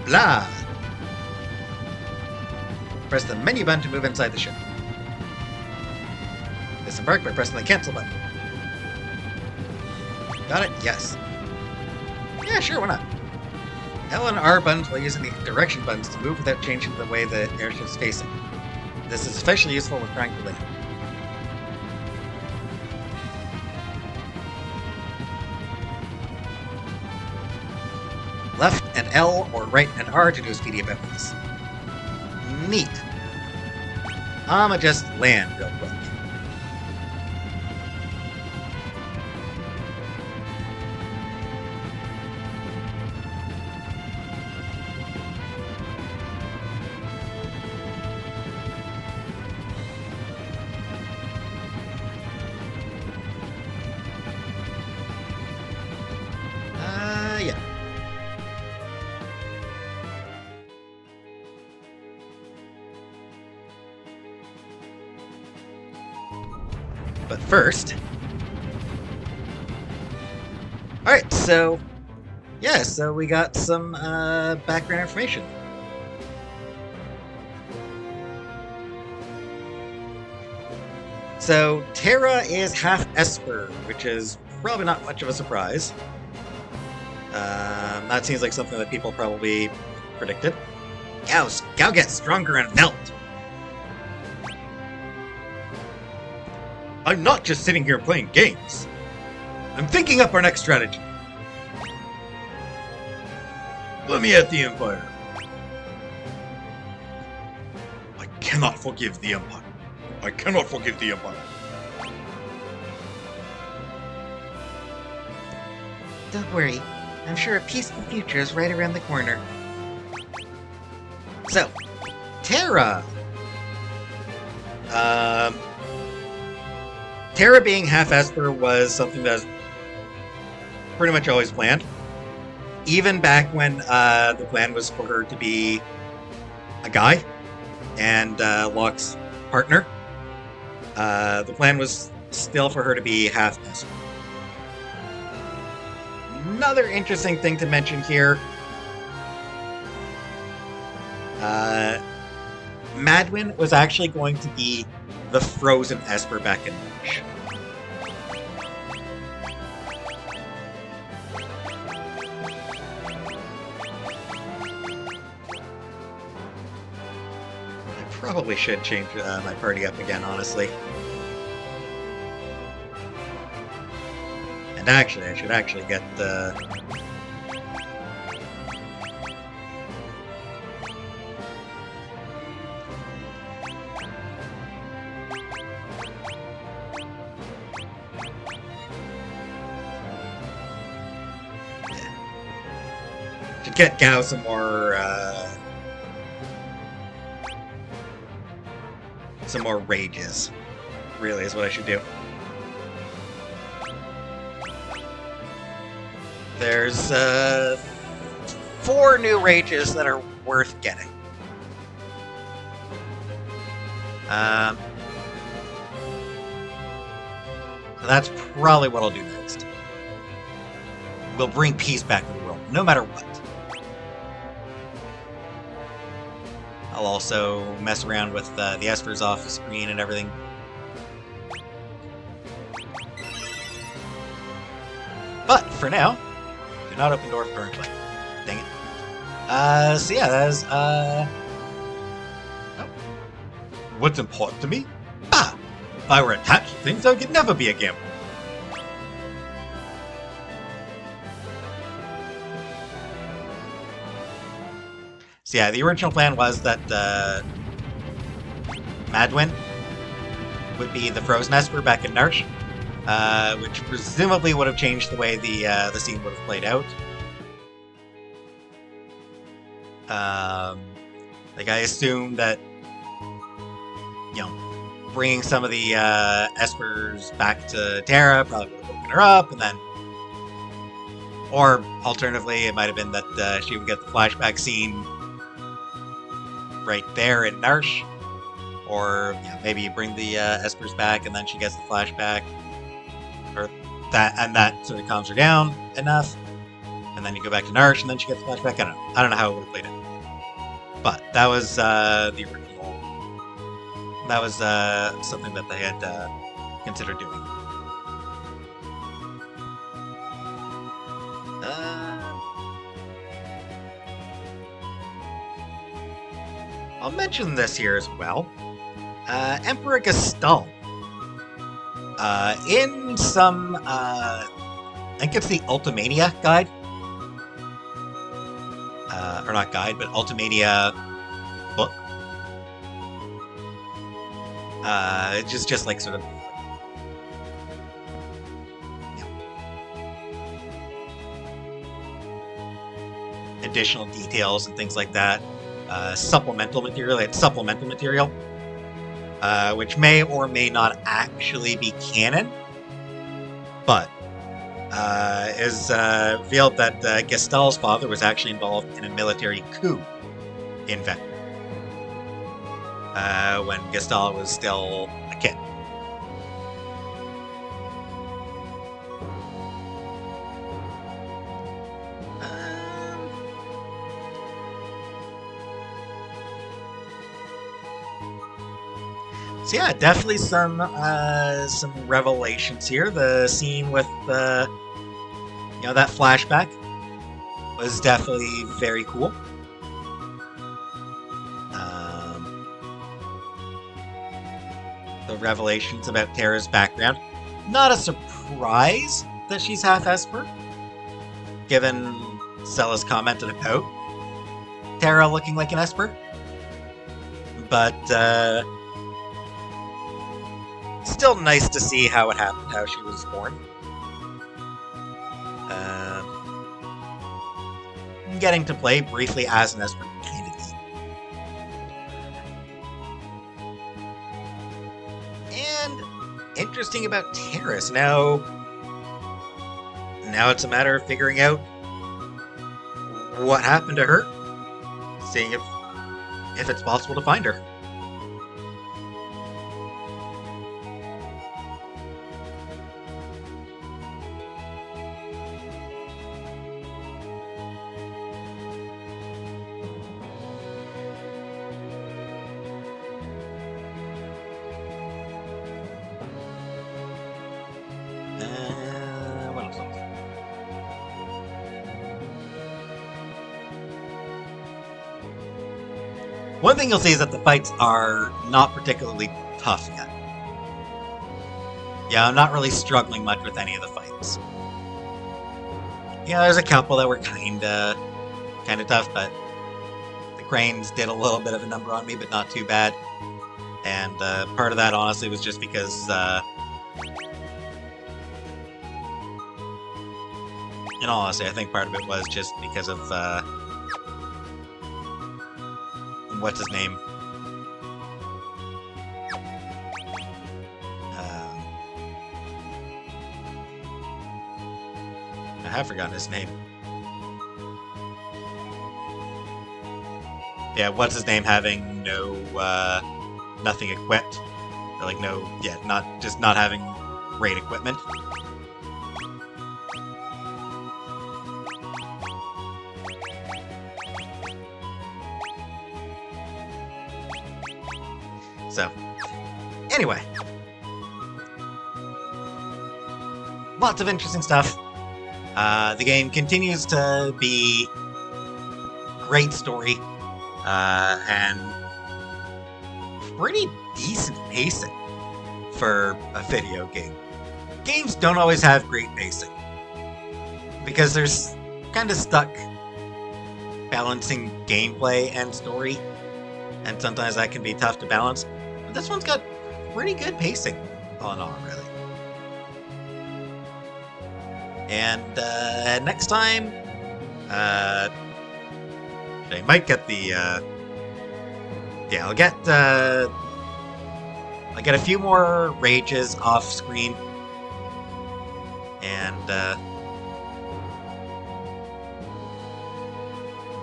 Blah! Press the menu button to move inside the ship. Disembark by pressing the cancel button. Got it? Yes. Yeah, sure, why not? L and R buttons while using the direction buttons to move without changing the way the airship's facing. This is especially useful when trying to land. Left and L or right and R to do speedy about this. Neat. I'ma just land real quick. Yeah. But first... Alright, so... Yeah, so we got some background information. So, Terra is half Esper, which is probably not much of a surprise. That seems like something that people probably predicted. Gal gets stronger and melt. I'm not just sitting here playing games. I'm thinking up our next strategy. Let me at the Empire. I cannot forgive the Empire. I cannot forgive the Empire. Don't worry. I'm sure a peaceful future is right around the corner. So, Terra! Terra being half Esper was something that was pretty much always planned. Even back when the plan was for her to be a guy and Locke's partner, the plan was still for her to be half Esper. another interesting thing to mention here. Madwyn was actually going to be the frozen Esper back in March. I probably should change my party up again, honestly. And actually, I should actually get should get Gao some more rages. Really, is what I should do. There's 4 new rages that are worth getting. So that's probably what I'll do next. We'll bring peace back to the world, no matter what. I'll also mess around with the Esper's off screen and everything. But for now, do not open doors currently. Dang it. So yeah, that is, oh. What's important to me? Ah! If I were attached to things, I could never be a gambler. So yeah, the original plan was that Madwyn would be the frozen Esper back in Narsh, which presumably would have changed the way the scene would have played out. Like I assume that, you know, bringing some of the Espers back to Terra probably would have woken her up, and then, or alternatively, it might have been that she would get the flashback scene right there in Narsh, or you know, maybe you bring the Espers back and then she gets the flashback, or that sort of calms her down enough, and then you go back to Narsh and then she gets the flashback. I don't know how it would have played out, but that was the original. That was something that they had considered doing. I'll mention this here as well. Emperor Gaston. In some, I think it's the Ultimania guide. Or not guide, but Ultimania book. It's just like sort of, you know, additional details and things like that. Supplemental material. It's supplemental material, which may or may not actually be canon, but is revealed that Gestal's father was actually involved in a military coup in Vector when Gestal was still a kid. So yeah, definitely some revelations here. The scene with you know, that flashback was definitely very cool. The revelations about Terra's background, not a surprise that she's half Esper, given Cella's commented about Terra looking like an Esper, but still nice to see how it happened, how she was born. Getting to play briefly as an Esper, kind of neat. And interesting about Terrace. Now it's a matter of figuring out what happened to her, seeing if it's possible to find her. One thing you'll see is that the fights are not particularly tough yet. Yeah, I'm not really struggling much with any of the fights. Yeah, there's a couple that were kinda tough, but the cranes did a little bit of a number on me, but not too bad. And part of that, honestly, was just because, in all honesty, I think part of it was just because of, what's his name? I have forgotten his name. Yeah, what's his name having no, nothing equipped? Or like not having great equipment. So, anyway. Lots of interesting stuff. The game continues to be great story, and pretty decent pacing for a video game. Games don't always have great pacing, because there's kind of stuck balancing gameplay and story, and sometimes that can be tough to balance. But this one's got pretty good pacing, all in all, really. And next time, I might get the. I'll get a few more rages off screen, and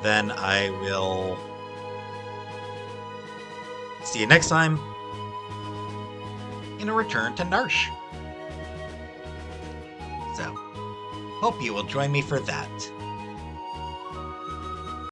then I will see you next time in a return to Narsh. So, hope you will join me for that.